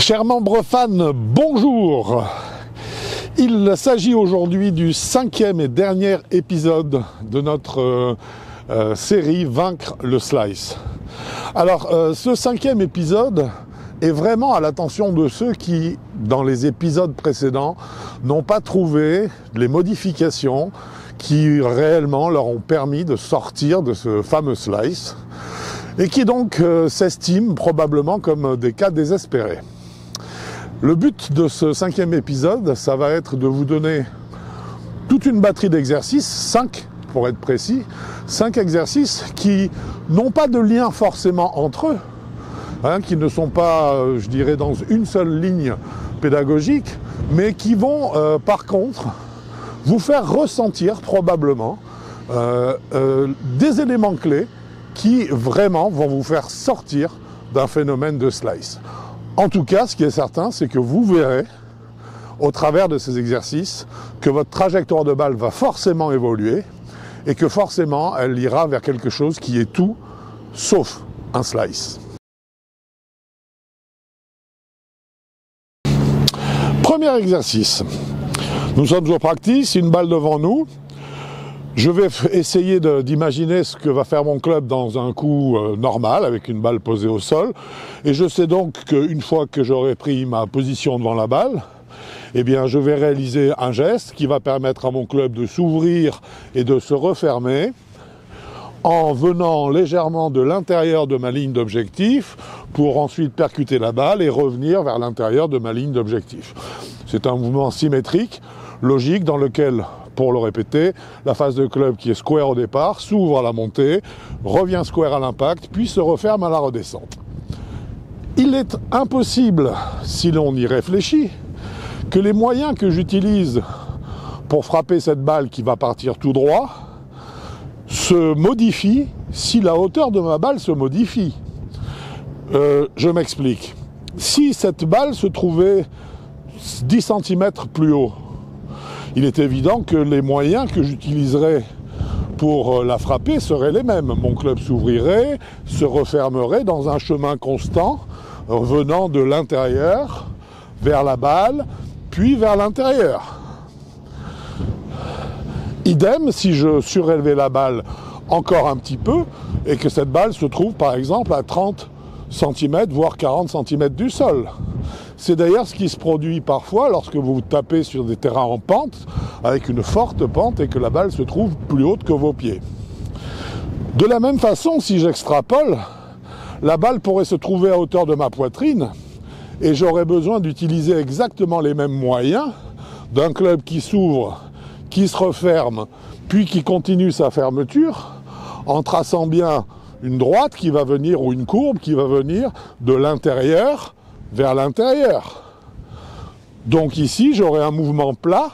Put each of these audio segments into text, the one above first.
Chers membres fans, bonjour. Il s'agit aujourd'hui du 5e et dernier épisode de notre série Vaincre le Slice. Alors, ce 5e épisode est vraiment à l'attention de ceux qui, dans les épisodes précédents, n'ont pas trouvé les modifications qui réellement leur ont permis de sortir de ce fameux slice et qui donc s'estiment probablement comme des cas désespérés. Le but de ce 5e épisode, ça va être de vous donner toute une batterie d'exercices, 5 pour être précis, 5 exercices qui n'ont pas de lien forcément entre eux, qui ne sont pas, je dirais, dans une seule ligne pédagogique, mais qui vont par contre vous faire ressentir probablement des éléments clés qui vraiment vont vous faire sortir d'un phénomène de slice. En tout cas, ce qui est certain, c'est que vous verrez, au travers de ces exercices, que votre trajectoire de balle va forcément évoluer et que forcément, elle ira vers quelque chose qui est tout sauf un slice. Premier exercice. Nous sommes au practice, une balle devant nous. Je vais essayer d'imaginer ce que va faire mon club dans un coup normal, avec une balle posée au sol. Et je sais donc qu'une fois que j'aurai pris ma position devant la balle, eh bien, je vais réaliser un geste qui va permettre à mon club de s'ouvrir et de se refermer en venant légèrement de l'intérieur de ma ligne d'objectif pour ensuite percuter la balle et revenir vers l'intérieur de ma ligne d'objectif. C'est un mouvement symétrique, logique, dans lequel, pour le répéter, la phase de club qui est square au départ s'ouvre à la montée, revient square à l'impact, puis se referme à la redescente. Il est impossible, si l'on y réfléchit, que les moyens que j'utilise pour frapper cette balle qui va partir tout droit se modifient si la hauteur de ma balle se modifie. Je m'explique. Si cette balle se trouvait 10 cm plus haut, il est évident que les moyens que j'utiliserais pour la frapper seraient les mêmes. Mon club s'ouvrirait, se refermerait dans un chemin constant, venant de l'intérieur vers la balle, puis vers l'intérieur. Idem si je surélevais la balle encore un petit peu et que cette balle se trouve par exemple à 30 cm, voire 40 cm du sol. C'est d'ailleurs ce qui se produit parfois lorsque vous tapez sur des terrains en pente, avec une forte pente et que la balle se trouve plus haute que vos pieds. De la même façon, si j'extrapole, la balle pourrait se trouver à hauteur de ma poitrine et j'aurais besoin d'utiliser exactement les mêmes moyens d'un club qui s'ouvre, qui se referme, puis qui continue sa fermeture, en traçant bien une droite qui va venir ou une courbe qui va venir de l'intérieur vers l'intérieur. Donc ici, j'aurai un mouvement plat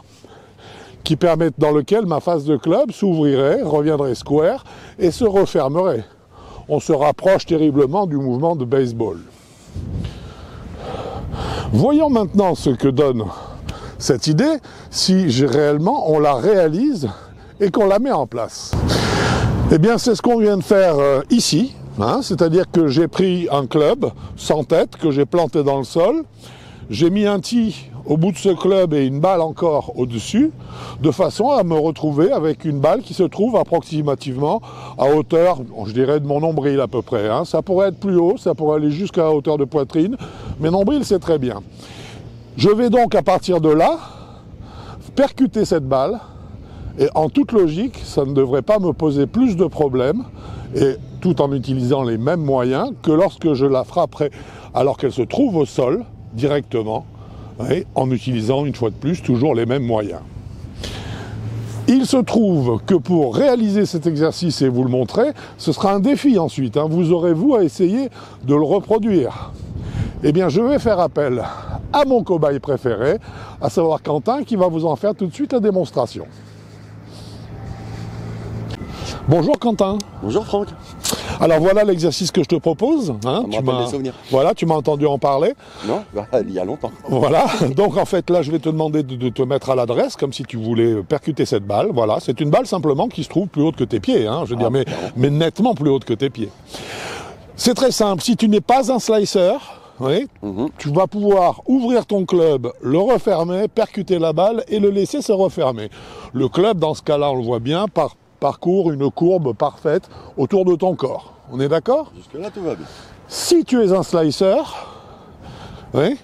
qui permet, dans lequel ma face de club s'ouvrirait, reviendrait square et se refermerait. On se rapproche terriblement du mouvement de baseball. Voyons maintenant ce que donne cette idée si réellement on la réalise et qu'on la met en place. Eh bien, c'est ce qu'on vient de faire ici. C'est-à-dire que j'ai pris un club sans tête que j'ai planté dans le sol, j'ai mis un tee au bout de ce club et une balle encore au-dessus, de façon à me retrouver avec une balle qui se trouve approximativement à hauteur, je dirais, de mon nombril à peu près. Ça pourrait être plus haut, ça pourrait aller jusqu'à hauteur de poitrine, mais nombril c'est très bien. Je vais donc à partir de là percuter cette balle et en toute logique, ça ne devrait pas me poser plus de problèmes et tout en utilisant les mêmes moyens que lorsque je la frapperai alors qu'elle se trouve au sol directement, en utilisant une fois de plus toujours les mêmes moyens. Il se trouve que pour réaliser cet exercice et vous le montrer, ce sera un défi ensuite. Vous aurez vous à essayer de le reproduire. Eh bien, je vais faire appel à mon cobaye préféré, à savoir Quentin, qui va vous en faire tout de suite la démonstration. Bonjour Quentin. Bonjour Franck. Alors voilà l'exercice que je te propose. Voilà, tu m'as entendu en parler. Non, il y a longtemps. Voilà, donc en fait là je vais te demander de te mettre à l'adresse comme si tu voulais percuter cette balle. Voilà, c'est une balle simplement qui se trouve plus haute que tes pieds, je veux dire, mais nettement plus haute que tes pieds. C'est très simple, si tu n'es pas un slicer, oui, tu vas pouvoir ouvrir ton club, le refermer, percuter la balle et le laisser se refermer. Le club, dans ce cas-là, on le voit bien, parcourt une courbe parfaite autour de ton corps. On est d'accord? Jusque-là, tout va bien. Si tu es un slicer, oui,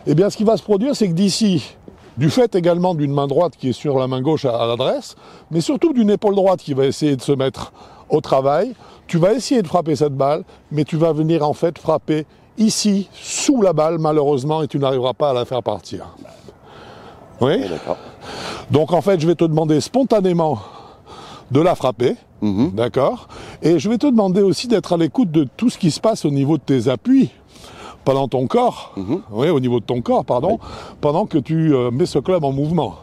eh bien, ce qui va se produire, c'est que d'ici, du fait également d'une main droite qui est sur la main gauche à l'adresse, mais surtout d'une épaule droite qui va essayer de se mettre au travail, tu vas essayer de frapper cette balle, mais tu vas venir en fait frapper ici, sous la balle, malheureusement, et tu n'arriveras pas à la faire partir. Oui, d'accord. Donc en fait, je vais te demander spontanément de la frapper, d'accord? Et je vais te demander aussi d'être à l'écoute de tout ce qui se passe au niveau de tes appuis pendant ton corps, oui, au niveau de ton corps, pardon, pendant que tu mets ce club en mouvement.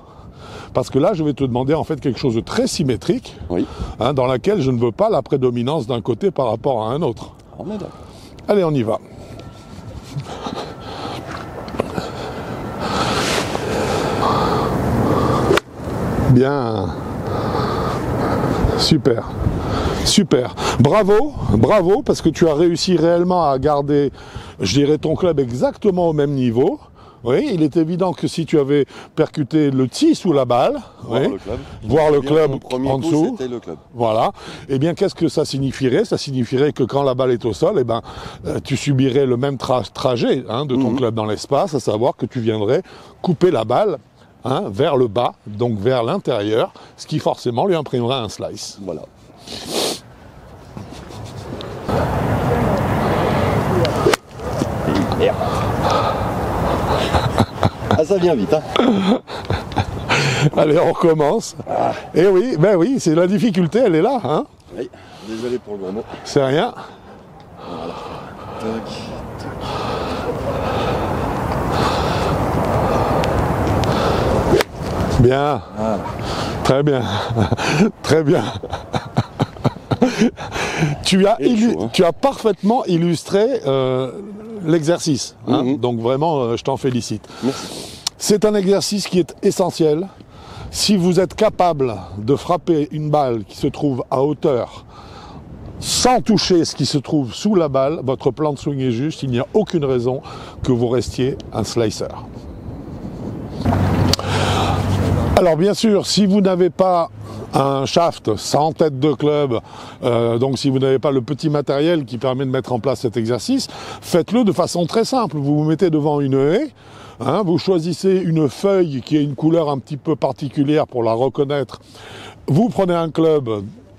Parce que là, je vais te demander en fait quelque chose de très symétrique, hein, dans laquelle je ne veux pas la prédominance d'un côté par rapport à un autre. Allez, on y va. Bien. Super. Super. Bravo, bravo, parce que tu as réussi réellement à garder, je dirais, ton club exactement au même niveau. Oui, il est évident que si tu avais percuté le tee sous la balle, voir le club en dessous, voilà, eh bien qu'est-ce que ça signifierait? Ça signifierait que quand la balle est au sol, eh ben, tu subirais le même trajet hein, de ton club dans l'espace, à savoir que tu viendrais couper la balle hein, vers le bas, donc vers l'intérieur, ce qui forcément lui imprimera un slice. Voilà. Ah, ça vient vite, hein. Allez, on recommence. Et oui, ben oui, c'est la difficulté, elle est là, hein. Oui, désolé pour le gros mot. C'est rien. Voilà. Tac, tac. Bien. Voilà. Très bien. Très bien. Tu as parfaitement illustré l'exercice. Hein, donc vraiment, je t'en félicite. C'est un exercice qui est essentiel. Si vous êtes capable de frapper une balle qui se trouve à hauteur sans toucher ce qui se trouve sous la balle, votre plan de swing est juste. Il n'y a aucune raison que vous restiez un slicer. Alors bien sûr, si vous n'avez pas un shaft sans tête de club, donc si vous n'avez pas le petit matériel qui permet de mettre en place cet exercice, faites-le de façon très simple. Vous vous mettez devant une haie, hein, vous choisissez une feuille qui a une couleur un petit peu particulière pour la reconnaître, vous prenez un club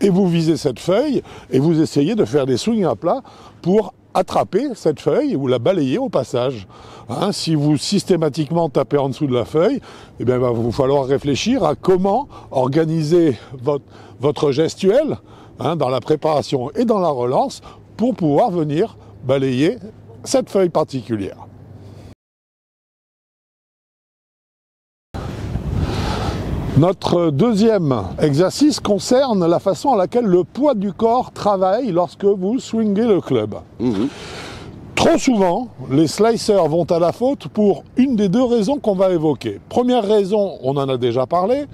et vous visez cette feuille et vous essayez de faire des swings à plat pour attraper cette feuille ou la balayer au passage. Hein, si vous systématiquement tapez en dessous de la feuille, eh bien, il va vous falloir réfléchir à comment organiser votre gestuelle hein, dans la préparation et dans la relance pour pouvoir venir balayer cette feuille particulière. Notre deuxième exercice concerne la façon à laquelle le poids du corps travaille lorsque vous swingez le club. Trop souvent, les slicers vont à la faute pour une des deux raisons qu'on va évoquer. Première raison, on en a déjà parlé,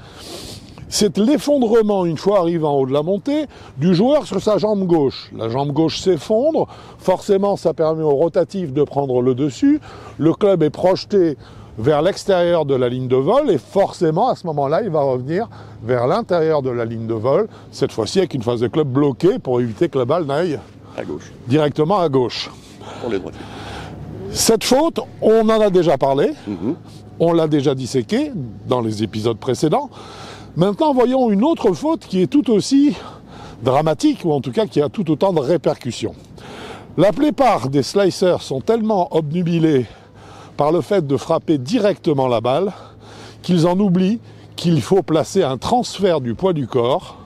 c'est l'effondrement, une fois arrivé en haut de la montée, du joueur sur sa jambe gauche. La jambe gauche s'effondre, forcément ça permet au rotatif de prendre le dessus, le club est projeté vers l'extérieur de la ligne de vol et forcément à ce moment-là il va revenir vers l'intérieur de la ligne de vol, cette fois-ci avec une phase de club bloquée pour éviter que la balle n'aille à gauche. Directement à gauche. Pour les droitiers. Cette faute, on en a déjà parlé, on l'a déjà disséqué dans les épisodes précédents. Maintenant voyons une autre faute qui est tout aussi dramatique ou en tout cas qui a tout autant de répercussions. La plupart des slicers sont tellement obnubilés par le fait de frapper directement la balle, qu'ils en oublient qu'il faut placer un transfert du poids du corps,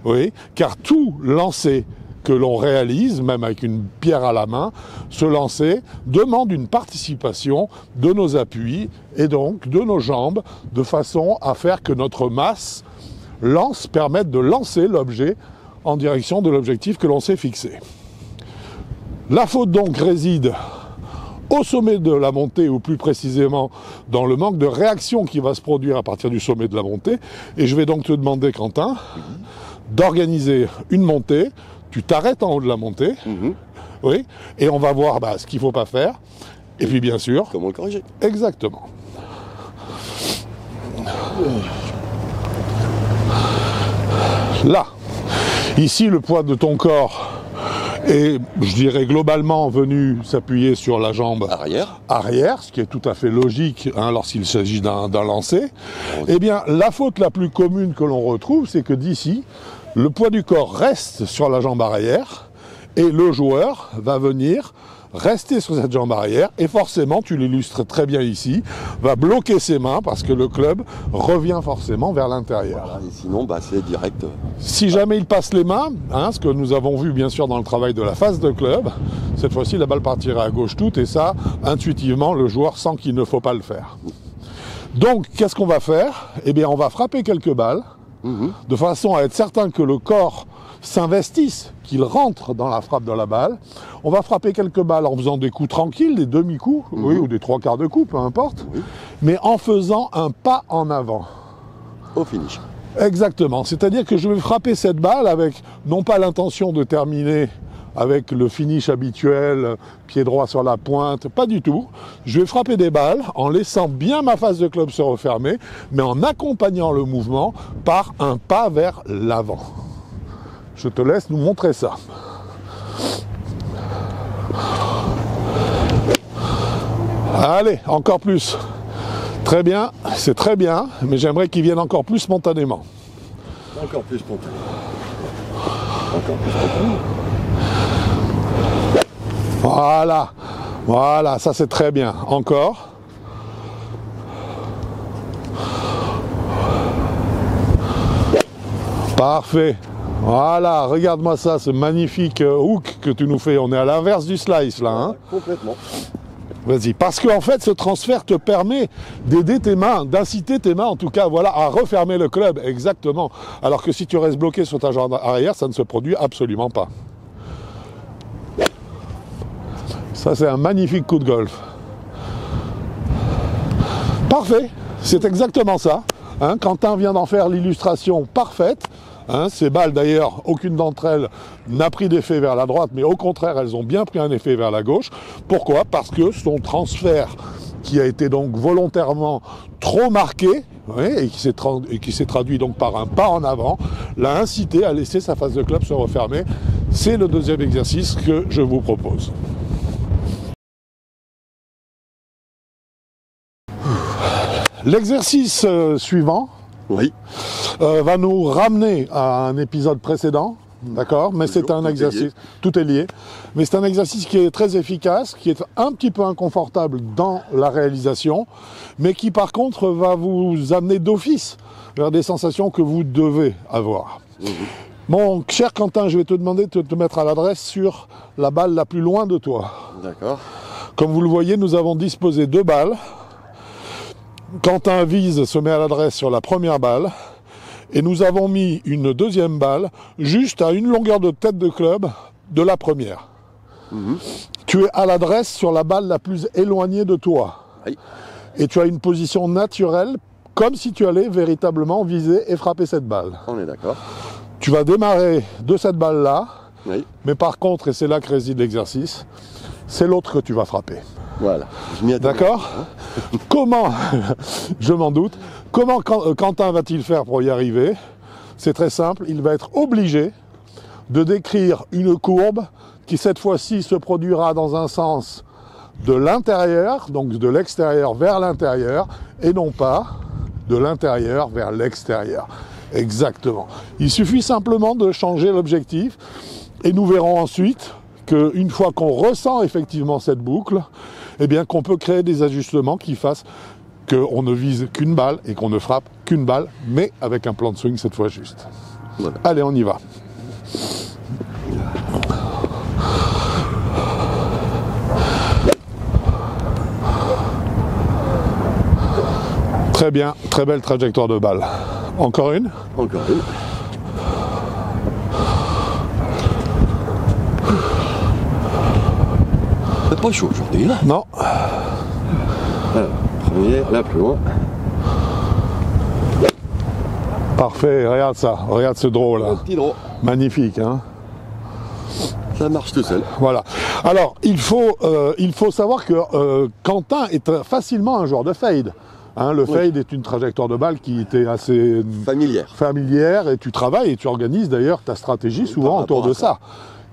oui, car tout lancer que l'on réalise, même avec une pierre à la main, ce lancer demande une participation de nos appuis et donc de nos jambes, de façon à faire que notre masse permette de lancer l'objet en direction de l'objectif que l'on s'est fixé. La faute donc réside au sommet de la montée, ou plus précisément dans le manque de réaction qui va se produire à partir du sommet de la montée. Et je vais donc te demander, Quentin, d'organiser une montée. Tu t'arrêtes en haut de la montée, oui, et on va voir ce qu'il ne faut pas faire. Et puis bien sûr, Comment le corriger? exactement. Là, ici le poids de ton corps est, je dirais, globalement venu s'appuyer sur la jambe arrière, ce qui est tout à fait logique hein, lorsqu'il s'agit d'un lancer. Eh bien, la faute la plus commune que l'on retrouve, c'est que d'ici, le poids du corps reste sur la jambe arrière et le joueur va venir rester sur cette jambe arrière et forcément, tu l'illustres très bien ici, va bloquer ses mains parce que le club revient forcément vers l'intérieur. Voilà, et sinon, bah, c'est direct. Si jamais il passe les mains, hein, ce que nous avons vu bien sûr dans le travail de la phase de club, cette fois-ci la balle partira à gauche toute et ça, intuitivement, le joueur sent qu'il ne faut pas le faire. Donc, qu'est-ce qu'on va faire? Eh bien, on va frapper quelques balles de façon à être certain que le corps s'investisse, qu'il rentre dans la frappe de la balle. On va frapper quelques balles en faisant des coups tranquilles, des demi-coups, oui, ou des trois quarts de coups, peu importe, mais en faisant un pas en avant. Au finish. Exactement, c'est-à-dire que je vais frapper cette balle avec, non pas l'intention de terminer avec le finish habituel, pied droit sur la pointe, pas du tout. Je vais frapper des balles en laissant bien ma face de club se refermer, mais en accompagnant le mouvement par un pas vers l'avant. Je te laisse nous montrer ça. Allez, encore plus. Très bien, c'est très bien, mais j'aimerais qu'il vienne encore plus spontanément. Encore plus spontané. Encore plus spontané. Voilà, voilà, ça c'est très bien. Encore. Parfait. Voilà, regarde-moi ça, ce magnifique hook que tu nous fais. On est à l'inverse du slice là. Hein. Complètement. Vas-y, parce qu'en fait, ce transfert te permet d'aider tes mains, d'inciter tes mains, en tout cas, voilà, à refermer le club, exactement. Alors que si tu restes bloqué sur ta jambe arrière, ça ne se produit absolument pas. Ça, c'est un magnifique coup de golf. Parfait, c'est exactement ça. Hein, Quentin vient d'en faire l'illustration parfaite. Hein, ces balles d'ailleurs, aucune d'entre elles n'a pris d'effet vers la droite, mais au contraire, elles ont bien pris un effet vers la gauche. Pourquoi? Parce que son transfert, qui a été donc volontairement trop marqué, et qui s'est traduit donc par un pas en avant, l'a incité à laisser sa face de club se refermer. C'est le deuxième exercice que je vous propose. L'exercice suivant va nous ramener à un épisode précédent, d'accord? Mais c'est un exercice, tout est lié, mais c'est un exercice qui est très efficace, qui est un petit peu inconfortable dans la réalisation, mais qui par contre va vous amener d'office vers des sensations que vous devez avoir. Mon cher Quentin, je vais te demander de te mettre à l'adresse sur la balle la plus loin de toi. D'accord. Comme vous le voyez, nous avons disposé deux balles. Quentin vise, se met à l'adresse sur la première balle et nous avons mis une deuxième balle juste à une longueur de tête de club de la première. Tu es à l'adresse sur la balle la plus éloignée de toi et tu as une position naturelle comme si tu allais véritablement viser et frapper cette balle. On est d'accord. Tu vas démarrer de cette balle-là, mais par contre, et c'est là que réside l'exercice, c'est l'autre que tu vas frapper. Voilà. D'accord? Comment, je m'en doute, comment Quentin va-t-il faire pour y arriver? C'est très simple, il va être obligé de décrire une courbe qui cette fois-ci se produira dans un sens de l'intérieur, donc de l'extérieur vers l'intérieur, et non pas de l'intérieur vers l'extérieur. Exactement. Il suffit simplement de changer l'objectif, et nous verrons ensuite qu'une fois qu'on ressent effectivement cette boucle, eh bien qu'on peut créer des ajustements qui fassent qu'on ne vise qu'une balle et qu'on ne frappe qu'une balle, mais avec un plan de swing cette fois juste. Voilà. Allez, on y va. Très bien, très belle trajectoire de balle. Encore une? Encore une. C'est pas chaud aujourd'hui, là. Non. Alors, première, la plus loin. Parfait, regarde ça, regarde ce draw là. Un petit draw. Magnifique, hein. Ça marche tout seul. Voilà. Alors, il faut savoir que Quentin est facilement un joueur de fade. Hein, le fade est une trajectoire de balle qui était assez familière et tu travailles et tu organises d'ailleurs ta stratégie souvent autour de ça.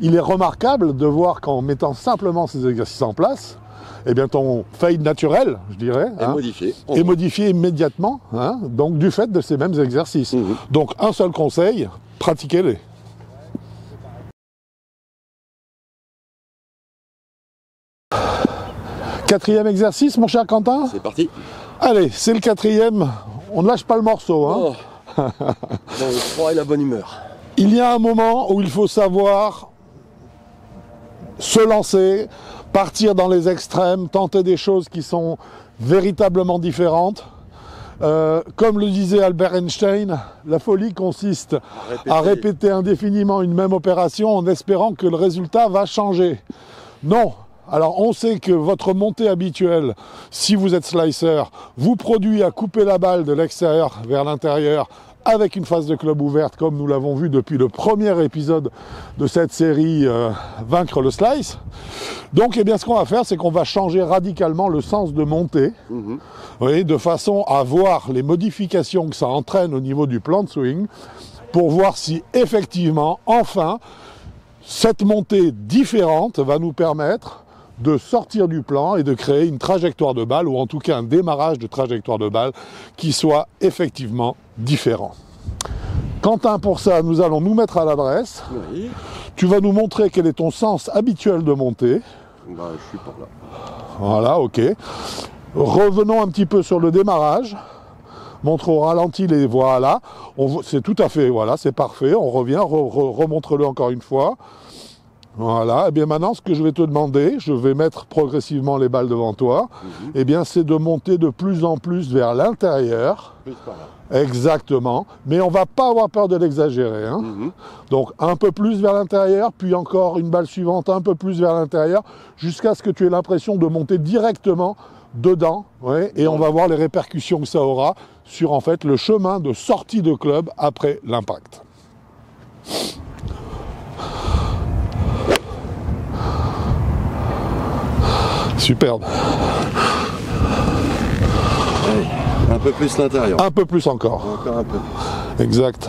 Il est remarquable de voir qu'en mettant simplement ces exercices en place, eh bien ton fade naturel, je dirais, est modifié immédiatement, hein, donc du fait de ces mêmes exercices. Donc un seul conseil, pratiquez-les. Quatrième exercice, mon cher Quentin. C'est parti. Allez, c'est le quatrième. On ne lâche pas le morceau. Hein. Dans le froid et la bonne humeur. Il y a un moment où il faut savoir se lancer, partir dans les extrêmes, tenter des choses qui sont véritablement différentes. Comme le disait Albert Einstein, la folie consiste à répéter indéfiniment une même opération en espérant que le résultat va changer. Non. Alors on sait que votre montée habituelle, si vous êtes slicer, vous produit à couper la balle de l'extérieur vers l'intérieur avec une phase de club ouverte, comme nous l'avons vu depuis le premier épisode de cette série Vaincre le slice. Donc eh bien, ce qu'on va faire, c'est qu'on va changer radicalement le sens de montée, de façon à voir les modifications que ça entraîne au niveau du plan de swing, pour voir si effectivement, enfin, cette montée différente va nous permettre de sortir du plan et de créer une trajectoire de balle, ou en tout cas un démarrage de trajectoire de balle qui soit effectivement différent. Quentin, pour ça, nous allons nous mettre à l'adresse. Oui. Tu vas nous montrer quel est ton sens habituel de montée. Bah, je suis par là. Voilà, ok. Revenons un petit peu sur le démarrage. Montre au ralenti les voilà. C'est tout à fait, voilà, c'est parfait. On revient, remontre-le encore une fois. Voilà, et bien maintenant ce que je vais te demander, je vais mettre progressivement les balles devant toi, et bien c'est de monter de plus en plus vers l'intérieur. Exactement, mais on va pas avoir peur de l'exagérer. Hein. Donc un peu plus vers l'intérieur, puis encore une balle suivante un peu plus vers l'intérieur, jusqu'à ce que tu aies l'impression de monter directement dedans, et on va voir les répercussions que ça aura sur en fait le chemin de sortie de club après l'impact. Superbe. Allez, un peu plus l'intérieur. Un peu plus encore. Encore un peu. Exact.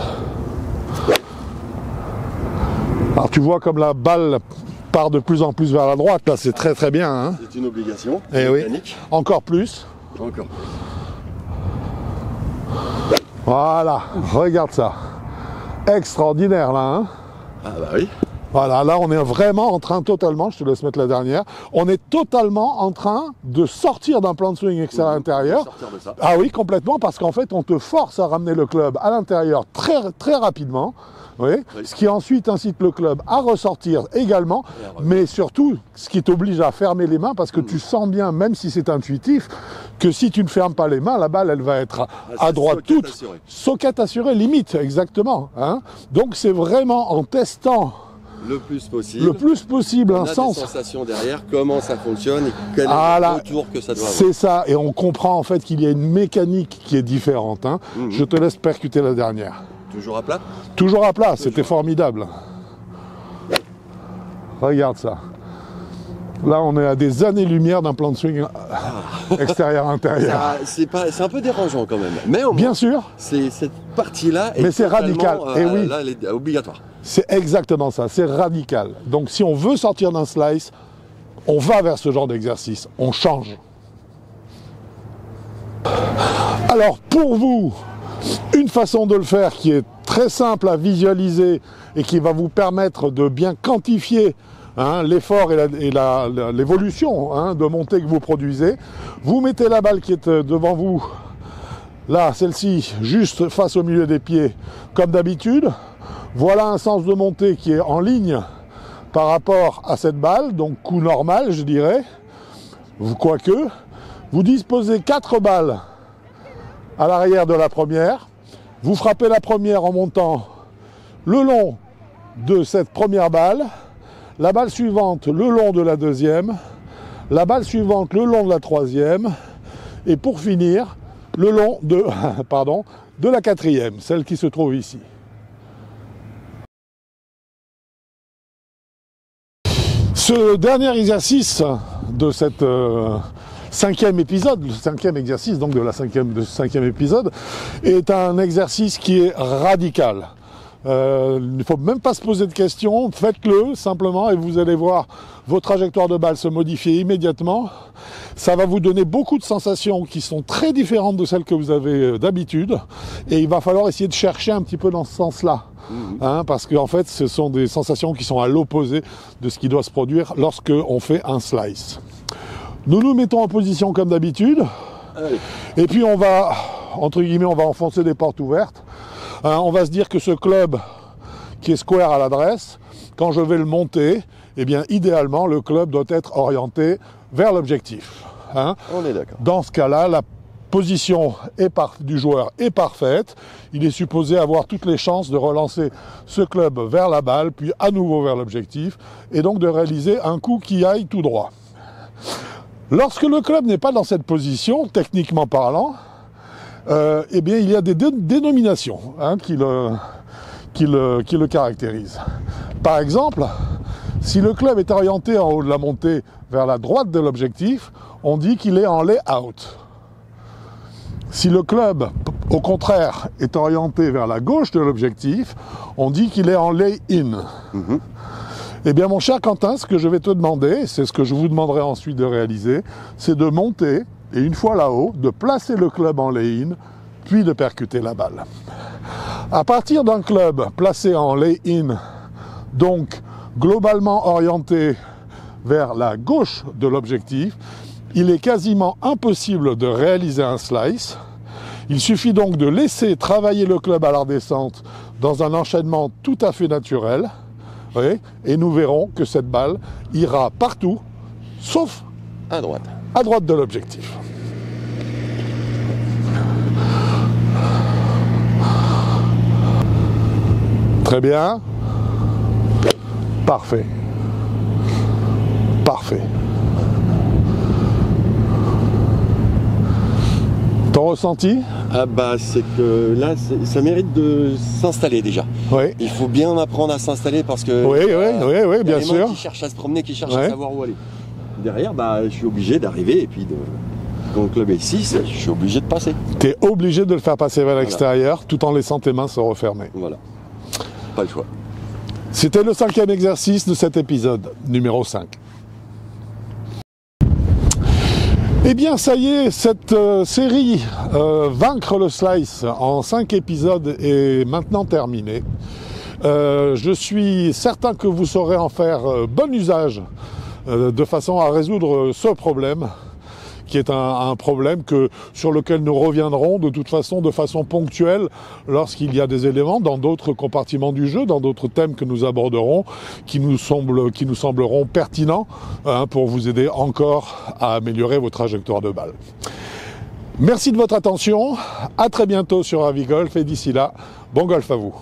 Alors tu vois comme la balle part de plus en plus vers la droite, là c'est très très bien. Hein. C'est une obligation. Et oui. Encore plus. Encore. Voilà, regarde ça. Extraordinaire là. Hein. Ah bah oui. Voilà, là on est vraiment en train totalement, je te laisse mettre la dernière, on est totalement en train de sortir d'un plan de swing extérieur-intérieur. Ah oui, complètement, parce qu'en fait on te force à ramener le club à l'intérieur très, très rapidement, ce qui ensuite incite le club à ressortir également, mais surtout ce qui t'oblige à fermer les mains, parce que tu sens bien, même si c'est intuitif, que si tu ne fermes pas les mains, la balle elle va être à droite toute, socket assuré, limite, exactement. Hein. Donc c'est vraiment en testant le plus possible, un sens. Des sensations derrière, comment ça fonctionne et quel est le retour que ça doit avoir. C'est ça, et on comprend en fait qu'il y a une mécanique qui est différente. Hein. Je te laisse percuter la dernière. Toujours à plat? Toujours à plat, c'était formidable. Regarde ça. Là, on est à des années-lumière d'un plan de swing extérieur-intérieur. C'est un peu dérangeant quand même. Mais au moins, bien sûr. Cette partie-là est, mais c'est radical. Et oui. Là, elle est obligatoire. C'est exactement ça, c'est radical. Donc si on veut sortir d'un slice, on va vers ce genre d'exercice, on change. Alors pour vous, une façon de le faire qui est très simple à visualiser et qui va vous permettre de bien quantifier l'effort et l'évolution de montée que vous produisez, vous mettez la balle qui est devant vous, là, celle-ci, juste face au milieu des pieds, comme d'habitude. Voilà un sens de montée qui est en ligne par rapport à cette balle, donc coup normal, je dirais. Quoique, vous disposez 4 balles à l'arrière de la première. Vous frappez la première en montant le long de cette première balle, la balle suivante le long de la deuxième, la balle suivante le long de la troisième, et pour finir, le long de, de la quatrième, celle qui se trouve ici. Ce dernier exercice de cette cinquième épisode, le cinquième exercice donc de ce cinquième épisode, est un exercice qui est radical. Il ne faut même pas se poser de questions, faites-le simplement et vous allez voir vos trajectoires de balle se modifier immédiatement. Ça va vous donner beaucoup de sensations qui sont très différentes de celles que vous avez d'habitude et il va falloir essayer de chercher un petit peu dans ce sens-là. Parce qu'en fait, ce sont des sensations qui sont à l'opposé de ce qui doit se produire lorsqu'on fait un slice. Nous nous mettons en position comme d'habitude et puis on va, entre guillemets, on va enfoncer des portes ouvertes. On va se dire que ce club qui est square à l'adresse, quand je vais le monter, eh bien idéalement le club doit être orienté vers l'objectif. On est d'accord. Dans ce cas-là, la position du joueur est parfaite. Il est supposé avoir toutes les chances de relancer ce club vers la balle, puis à nouveau vers l'objectif, et donc de réaliser un coup qui aille tout droit. Lorsque le club n'est pas dans cette position, techniquement parlant, eh bien, il y a des dénominations qui le caractérisent. Par exemple, si le club est orienté en haut de la montée vers la droite de l'objectif, on dit qu'il est en lay-out. Si le club, au contraire, est orienté vers la gauche de l'objectif, on dit qu'il est en lay-in. Eh bien, mon cher Quentin, ce que je vais te demander, c'est ce que je vous demanderai ensuite de réaliser, c'est de monter, et une fois là-haut, de placer le club en lay-in, puis de percuter la balle. À partir d'un club placé en lay-in, donc globalement orienté vers la gauche de l'objectif, il est quasiment impossible de réaliser un slice. Il suffit donc de laisser travailler le club à la redescente dans un enchaînement tout à fait naturel. Oui, et nous verrons que cette balle ira partout, sauf à droite de l'objectif. Très bien. Parfait. Parfait. Ton ressenti ? C'est que là, ça mérite de s'installer déjà. Oui. Il faut bien apprendre à s'installer parce que oui, bien sûr. Qui cherchent à se promener, qui cherchent à savoir où aller. Derrière, je suis obligé d'arriver et puis quand le club est 6, je suis obligé de passer. Tu es obligé de le faire passer vers l'extérieur tout en laissant tes mains se refermer. Voilà. Pas le choix. C'était le cinquième exercice de cet épisode, numéro 5. Eh bien, ça y est, cette série Vaincre le Slice en 5 épisodes est maintenant terminée. Je suis certain que vous saurez en faire bon usage de façon à résoudre ce problème, qui est un problème sur lequel nous reviendrons de toute façon de façon ponctuelle lorsqu'il y a des éléments dans d'autres compartiments du jeu, dans d'autres thèmes que nous aborderons, qui nous sembleront pertinents pour vous aider encore à améliorer vos trajectoires de balle. Merci de votre attention, à très bientôt sur Avis Golf et d'ici là, bon golf à vous.